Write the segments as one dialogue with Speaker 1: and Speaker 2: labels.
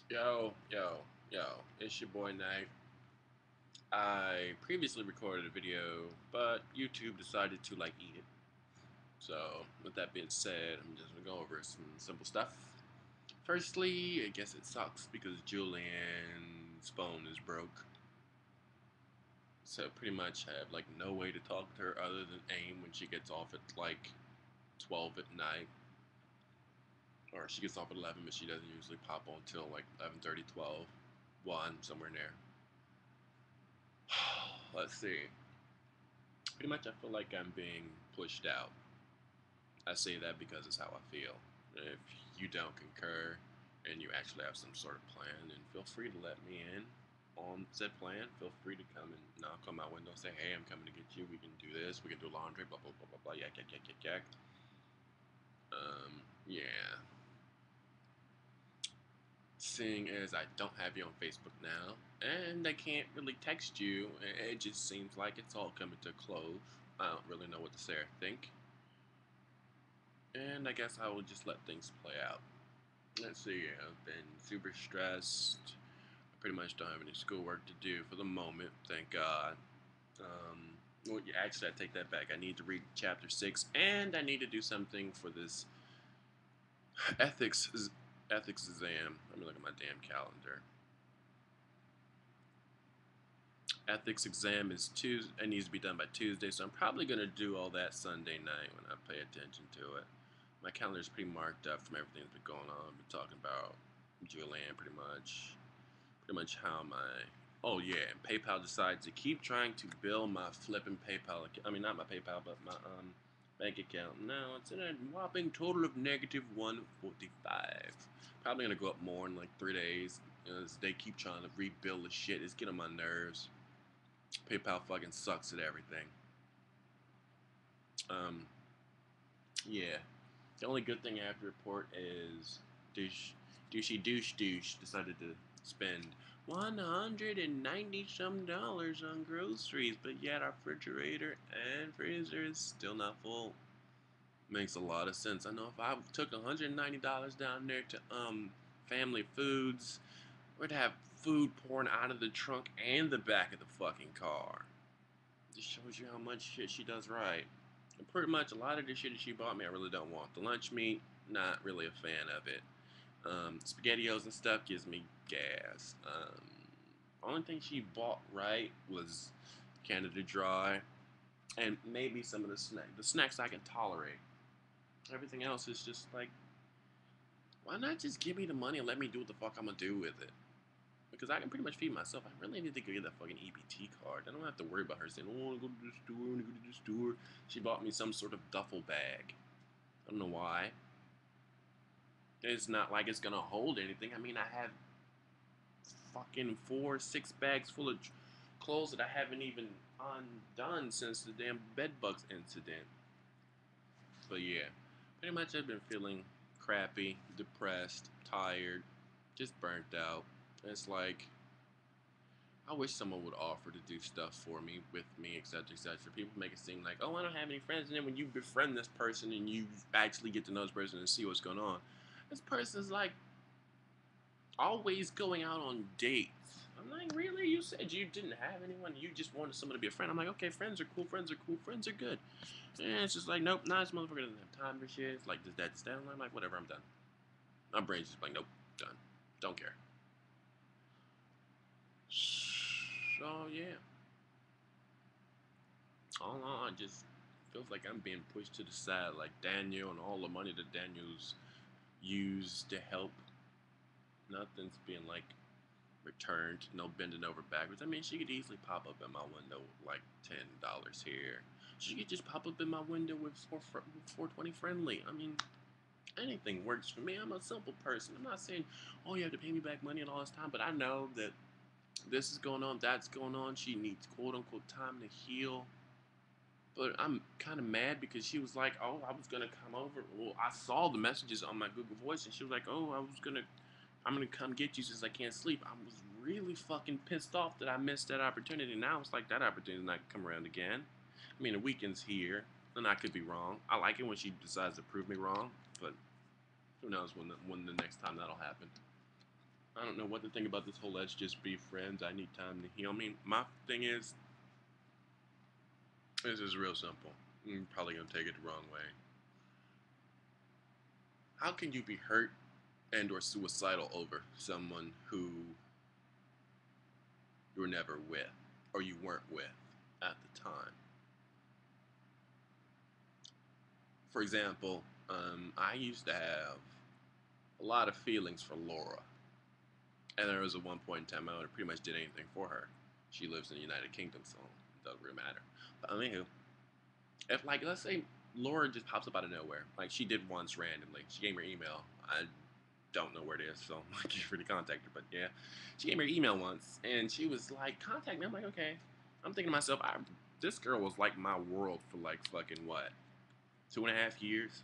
Speaker 1: Yo, it's your boy Knight. I previously recorded a video, but YouTube decided to eat it. So, with that being said, I'm just gonna go over some simple stuff. Firstly, I guess it sucks because Julian's phone is broke. So pretty much I have no way to talk to her other than AIM when she gets off at 12 at night. Or she gets off at 11, but she doesn't usually pop on until 11:30, 12, 1, somewhere in there. Let's see. Pretty much, I feel like I'm being pushed out. I say that because it's how I feel. If you don't concur and you actually have some sort of plan, then feel free to let me in on said plan. Feel free to come and knock on my window and say, hey, I'm coming to get you. We can do this. We can do laundry, blah, blah, blah, blah, blah, yak, yak, yak, yak, yak. Yeah. Seeing as I don't have you on Facebook now, and I can't really text you, it just seems like it's all coming to a close. I don't really know what to say or think. And I guess I will just let things play out. Let's see, I've been super stressed. I pretty much don't have any schoolwork to do for the moment, thank God. Well, yeah, actually, I take that back. I need to read chapter 6, and I need to do something for this ethics ethics exam. Let me look at my damn calendar. Ethics exam is Tuesday. It needs to be done by Tuesday, so I'm probably gonna do all that Sunday night when I pay attention to it. My calendar is pretty marked up from everything that's been going on. I've been talking about Julian pretty much how my oh yeah, and PayPal decides to keep trying to bill my flipping PayPal. I mean, not my PayPal, but my bank account. Now it's in a whopping total of negative 145. Probably gonna go up more in like 3 days as they keep trying to rebuild the shit. It's getting on my nerves. PayPal fucking sucks at everything. Um, yeah. The only good thing I have to report is douche decided to spend 190 some dollars on groceries, but yet our refrigerator and freezer is still not full. Makes a lot of sense. I know if I took $190 down there to family foods, we'd have food pouring out of the trunk and the back of the fucking car. Just shows you how much shit she does right. And pretty much a lot of the shit that she bought me, I really don't want. The lunch meat, not really a fan of it. SpaghettiOs and stuff gives me gas. Only thing she bought right was Canada Dry and maybe some of the snacks. The snacks I can tolerate. Everything else is just like, why not just give me the money and let me do what the fuck I'm gonna do with it? Because I can pretty much feed myself. I really need to go get that fucking EBT card. I don't have to worry about her saying, oh, I want to go to the store, I want to go to the store. She bought me some sort of duffel bag. I don't know why. It's not like it's gonna hold anything. I mean, I have fucking 4, 6 bags full of clothes that I haven't even undone since the damn bedbugs incident. But yeah, pretty much I've been feeling crappy, depressed, tired, just burnt out. It's like I wish someone would offer to do stuff for me, with me, etc., etc. People make it seem like, oh, I don't have any friends, and then when you befriend this person and you actually get to know this person and see what's going on, this person's like always going out on dates. I'm like, really? You said you didn't have anyone. You just wanted someone to be a friend. I'm like, okay, friends are cool. Friends are cool. Friends are good. And it's just like, nope, nah, this motherfucker doesn't have time for shit. It's like, does that stand? I'm like, whatever, I'm done. My brain's just like, nope, done. Don't care. So yeah, all in all, it just feels like I'm being pushed to the side. Like Daniel and all the money that Daniel's used to help, nothing's being returned, no bending over backwards. I mean, she could easily pop up in my window with like $10 here. She could just pop up in my window with 420 friendly. I mean, anything works for me. I'm a simple person. I'm not saying, oh, you have to pay me back money and all this time, but I know that this is going on, that's going on. She needs quote unquote time to heal. But I'm kind of mad because she was like, oh, I was going to come over. Well, I saw the messages on my Google Voice and she was like, oh, I'm gonna come get you since I can't sleep. I was really fucking pissed off that I missed that opportunity. Now it's like that opportunity's not gonna come around again. I mean, the weekend's here, and I could be wrong. I like it when she decides to prove me wrong, but who knows when the next time that'll happen. I don't know what to think about this whole let's just be friends. I need time to heal. I mean, my thing is, this is real simple. I'm probably gonna take it the wrong way. How can you be hurt and or suicidal over someone who you were never with or you weren't with at the time? For example, I used to have a lot of feelings for Laura, and there was a one point in time I would pretty much did anything for her. She lives in the United Kingdom, so it doesn't really matter. But anywho, if like let's say Laura just pops up out of nowhere, like she did once randomly, she gave me her email. I don't know where it is, so I can't really contact her. But yeah, she gave me her email once, and she was like, "Contact me." I'm like, okay. I'm thinking to myself, this girl was like my world for like fucking what, 2.5 years.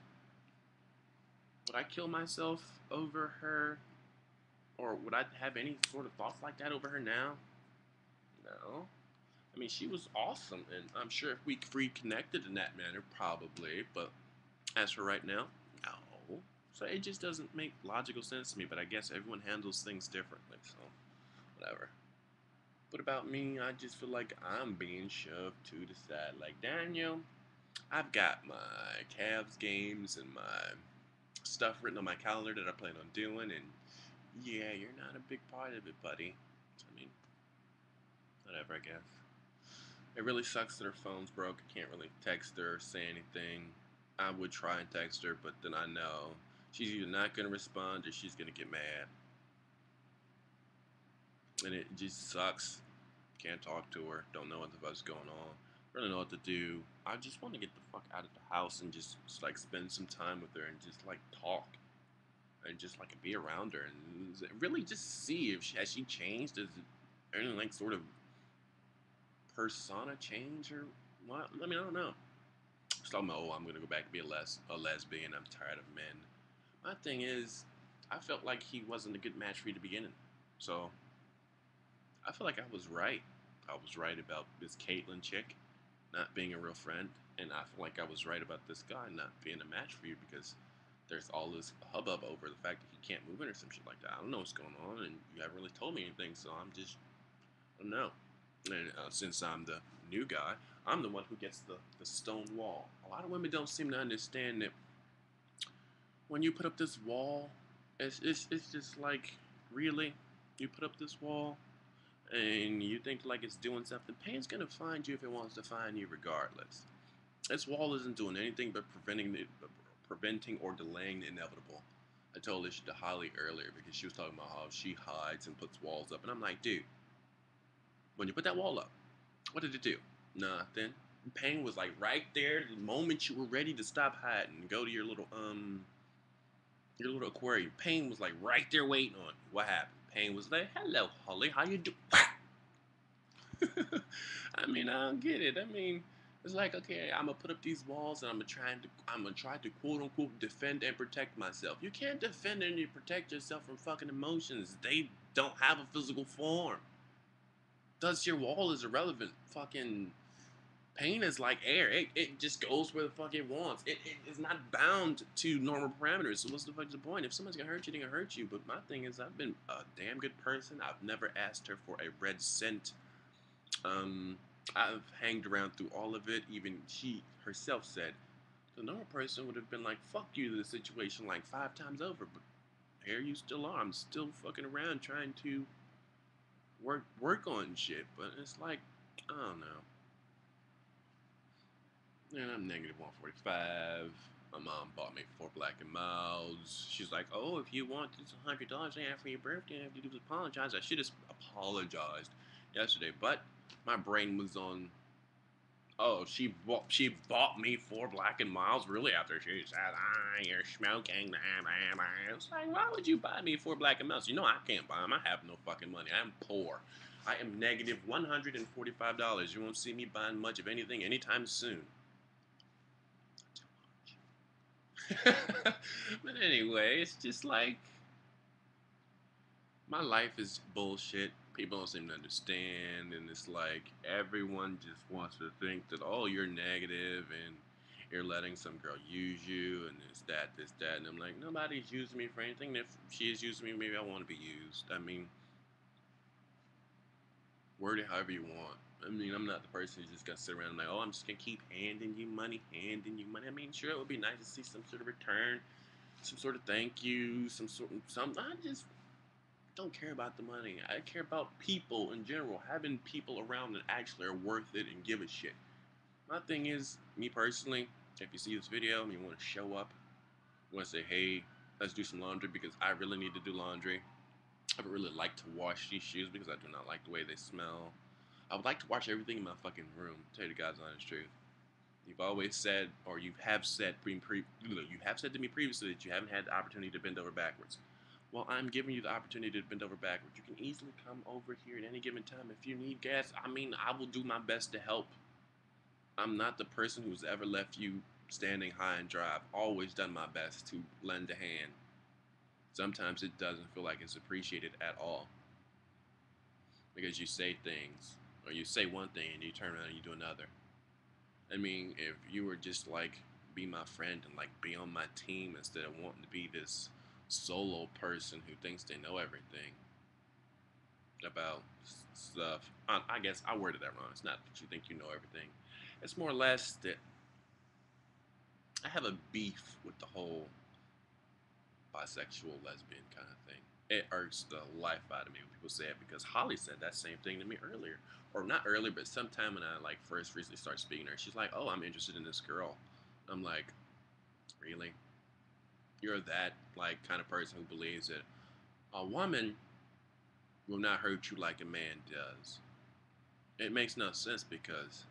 Speaker 1: Would I kill myself over her, or would I have any sort of thoughts like that over her now? No. I mean, she was awesome, and I'm sure if we reconnected in that manner, probably. But as for right now, no. So it just doesn't make logical sense to me. But I guess everyone handles things differently, so whatever. What about me? I just feel like I'm being shoved to the side. Like, Daniel, I've got my Cavs games and my stuff written on my calendar that I plan on doing, and yeah, you're not a big part of it, buddy. I mean, whatever, I guess. It really sucks that her phone's broke. I can't really text her or say anything. I would try and text her, but then I know she's either not going to respond or she's going to get mad. And it just sucks. Can't talk to her. Don't know what the fuck's going on. Really know what to do. I just want to get the fuck out of the house and just like spend some time with her and just like talk and just like be around her and really just see if she has she changed. Is it any like sort of persona change or what? I mean, I don't know. She's talking about, oh, I'm gonna go back and be a lesbian. I'm tired of men. My thing is, I felt like he wasn't a good match for you to begin in. So I feel like I was right. I was right about this Caitlyn chick not being a real friend, and I feel like I was right about this guy not being a match for you because there's all this hubbub over the fact that he can't move in or some shit like that. I don't know what's going on, and you haven't really told me anything, so I don't know. And since I'm the new guy, I'm the one who gets the stone wall. A lot of women don't seem to understand that when you put up this wall, it's just like, really? You put up this wall and you think like it's doing something? Pain's gonna find you if it wants to find you regardless. This wall isn't doing anything but preventing or delaying the inevitable. I told this to Holly earlier because she was talking about how she hides and puts walls up, and I'm like, dude, when you put that wall up, what did it do? Nothing. Pain was like right there the moment you were ready to stop hiding and go to your little aquarium. Pain was like right there waiting on you. What happened? Pain was like, hello, Holly, how you doing? I mean, I don't get it. I mean, it's like, okay, I'm gonna put up these walls and I'm gonna try to quote unquote defend and protect myself. You can't defend and you protect yourself from fucking emotions. They don't have a physical form. Thus, your wall is irrelevant. Fucking pain is like air. It just goes where the fuck it wants. It is not bound to normal parameters. So what's the fuck's the point? If someone's gonna hurt you, they're gonna hurt you. But my thing is, I've been a damn good person. I've never asked her for a red cent. Um, I've hanged around through all of it. Even she herself said the normal person would have been like, "Fuck you" to the situation like 5 times over. But here you still are. I'm still fucking around trying to work on shit. But it's like, I don't know. And I'm negative 145. My mom bought me 4 Black and Miles. She's like, oh, if you want this $100 for your birthday, all you have to do is apologize. I should have apologized yesterday, but my brain was on. Oh, she bought me 4 Black and Miles really after she said, you're smoking. Blah, blah, blah. It's like, why would you buy me 4 Black and Miles? You know I can't buy them. I have no fucking money. I'm poor. I am negative $145. You won't see me buying much of anything anytime soon. But anyway, it's just like my life is bullshit. People don't seem to understand, and it's like everyone just wants to think that, oh, you're negative and you're letting some girl use you, and this, that, and I'm like, nobody's using me for anything. If she is using me, maybe I want to be used. I mean, word it however you want. I mean, I'm not the person who's just gonna sit around and like, oh, I'm just gonna keep handing you money, handing you money. I mean, sure, it would be nice to see some sort of return, some sort of thank you, some. I just don't care about the money. I care about people in general, having people around that actually are worth it and give a shit. My thing is, me personally, if you see this video and you want to show up, you want to say, hey, let's do some laundry because I really need to do laundry. I would really like to wash these shoes because I do not like the way they smell. I would like to wash everything in my fucking room. Tell you the God's honest truth. You've always said, or you have said, you have said to me previously that you haven't had the opportunity to bend over backwards. Well, I'm giving you the opportunity to bend over backwards. You can easily come over here at any given time if you need gas. I mean, I will do my best to help. I'm not the person who's ever left you standing high and dry. I've always done my best to lend a hand. Sometimes it doesn't feel like it's appreciated at all because you say things or you say one thing and you turn around and you do another. I mean, if you were just like be my friend and like be on my team instead of wanting to be this solo person who thinks they know everything about stuff. I guess I worded that wrong. It's not that you think you know everything. It's more or less that I have a beef with the whole bisexual, lesbian kind of thing. It irks the life out of me when people say it because Holly said that same thing to me earlier, or not earlier, but sometime when I like first recently started speaking to her. She's like, "Oh, I'm interested in this girl." I'm like, "Really? You're that like kind of person who believes that a woman will not hurt you like a man does?" It makes no sense because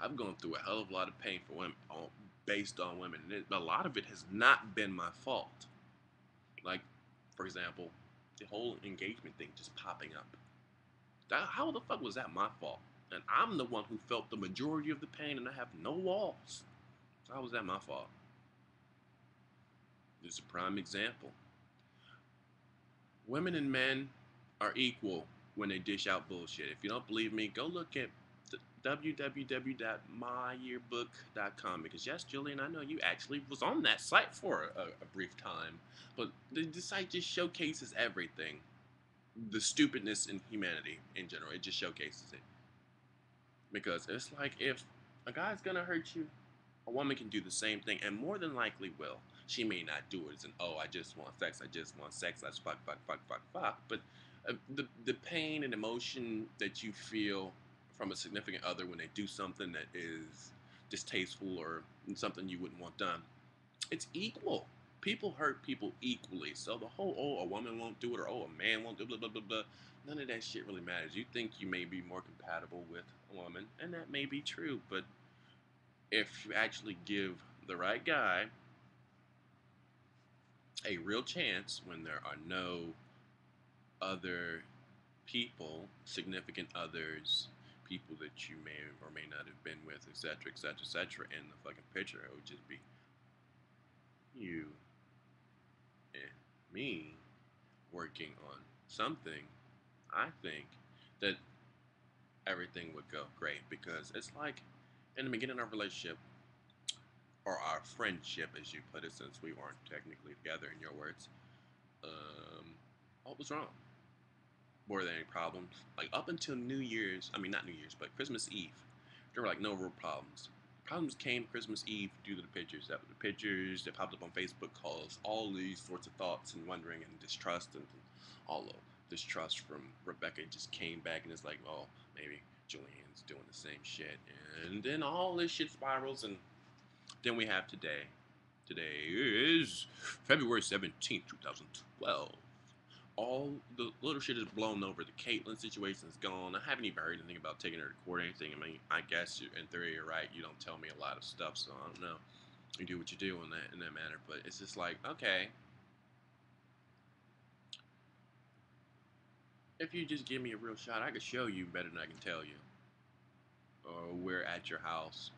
Speaker 1: I've gone through a hell of a lot of pain for women, based on women, and a lot of it has not been my fault. Like, for example, the whole engagement thing just popping up. How the fuck was that my fault? And I'm the one who felt the majority of the pain, and I have no walls. So how was that my fault? This is a prime example. Women and men are equal when they dish out bullshit. If you don't believe me, go look at www.myyearbook.com because yes, Julian, I know you actually was on that site for a brief time, but the site just showcases everything, the stupidness in humanity in general. It just showcases it because it's like if a guy's gonna hurt you, a woman can do the same thing and more than likely will. She may not do it as an, oh, I just want sex, I just want sex, let's fuck, fuck, fuck, fuck, fuck. But the pain and emotion that you feel from a significant other when they do something that is distasteful or something you wouldn't want done, it's equal. People hurt people equally. So the whole, oh, a woman won't do it or, oh, a man won't do it, blah, blah, blah, blah, none of that shit really matters. You think you may be more compatible with a woman, and that may be true, but if you actually give the right guy a real chance when there are no other people, significant others, people that you may or may not have been with, etc., etc., etc., in the fucking picture, it would just be you and me working on something. I think that everything would go great because it's like in the beginning of our relationship or our friendship, as you put it, since we weren't technically together in your words, what was wrong? Were there any problems? Like up until New Year's, I mean not New Year's, but Christmas Eve, there were like no real problems. Problems came Christmas Eve due to the pictures. That the pictures that popped up on Facebook caused all these sorts of thoughts and wondering and distrust and all of distrust from Rebecca just came back and it's like, oh, maybe Julian's doing the same shit. And then all this shit spirals and then we have today. Today is February 17th, 2012. All the little shit is blown over. The Caitlyn situation is gone. I haven't even heard anything about taking her to court or anything. I mean, I guess in theory you're right. You don't tell me a lot of stuff, so I don't know. You do what you do in that matter. But it's just like, okay, if you just give me a real shot, I could show you better than I can tell you. Or we're at your house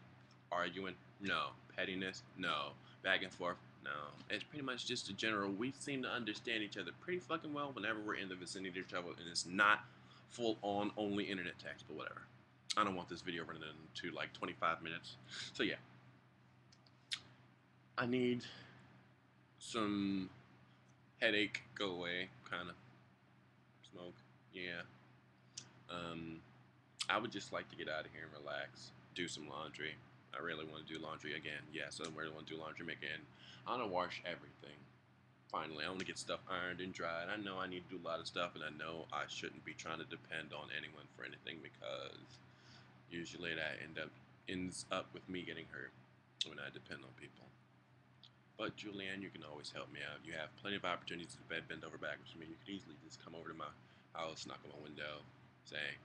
Speaker 1: arguing? No. Pettiness? No. Back and forth? No. It's pretty much just a general, we seem to understand each other pretty fucking well whenever we're in the vicinity of each other, and it's not full on only internet text, but whatever. I don't want this video running into like 25 minutes. So yeah. I need some headache go away kind of smoke. Yeah. Um, I would just like to get out of here and relax, do some laundry. I really want to do laundry again. Yes, I really want to do laundry again. I want to wash everything. Finally, I want to get stuff ironed and dried. I know I need to do a lot of stuff, and I know I shouldn't be trying to depend on anyone for anything because usually that ends up with me getting hurt when I depend on people. But Julianne, you can always help me out. You have plenty of opportunities to bend over backwards for me. You could easily just come over to my house, knock on my window, say,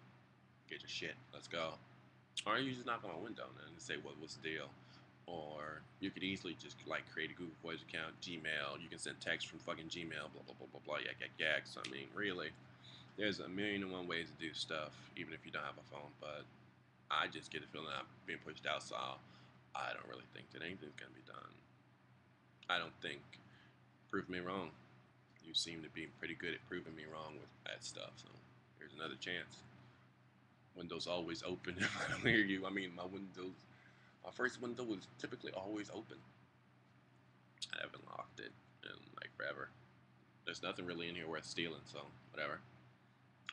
Speaker 1: "Get your shit, let's go." Or you just knock on my window and say, what's the deal?" Or you could easily just like create a Google Voice account, Gmail. You can send text from fucking Gmail, blah blah blah blah blah, yak yak yak. So I mean, really, there's a million and one ways to do stuff, even if you don't have a phone. But I just get a feeling I'm being pushed out, so I don't really think that anything's gonna be done. I don't think. Prove me wrong. You seem to be pretty good at proving me wrong with that stuff. So here's another chance. Windows always open. If I don't hear you, I mean, my first window was typically always open. I haven't locked it in like forever. There's nothing really in here worth stealing, so whatever.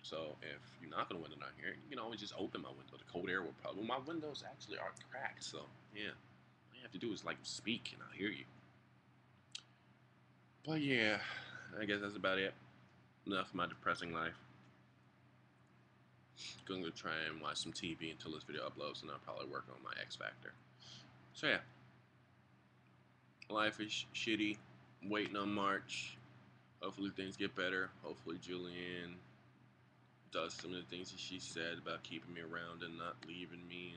Speaker 1: So if you knock on a window down here, you can always just open my window. The cold air will probably. Well, my windows actually are cracked, so yeah. All you have to do is like speak, and I'll hear you. But yeah, I guess that's about it. Enough of my depressing life. Going to try and watch some TV until this video uploads, and I'll probably work on my X Factor. So yeah, life is shitty. Waiting on March. Hopefully things get better. Hopefully Julianne does some of the things that she said about keeping me around and not leaving me,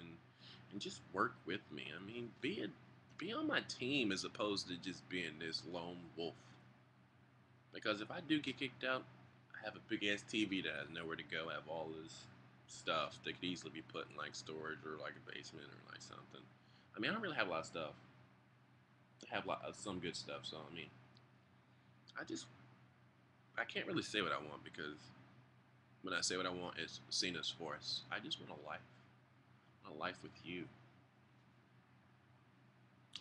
Speaker 1: and just work with me. I mean, be on my team as opposed to just being this lone wolf. Because if I do get kicked out, I have a big ass TV that has nowhere to go. I have all this stuff that could easily be put in like storage or like a basement or like something. I mean, I don't really have a lot of stuff. I have some good stuff, so I mean, I just I can't really say what I want because when I say what I want, it's seen as force. I just want a life with you.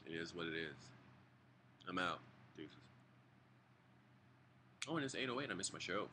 Speaker 1: It is what it is. I'm out. Deuces. Oh, and it's 8:08. I missed my show.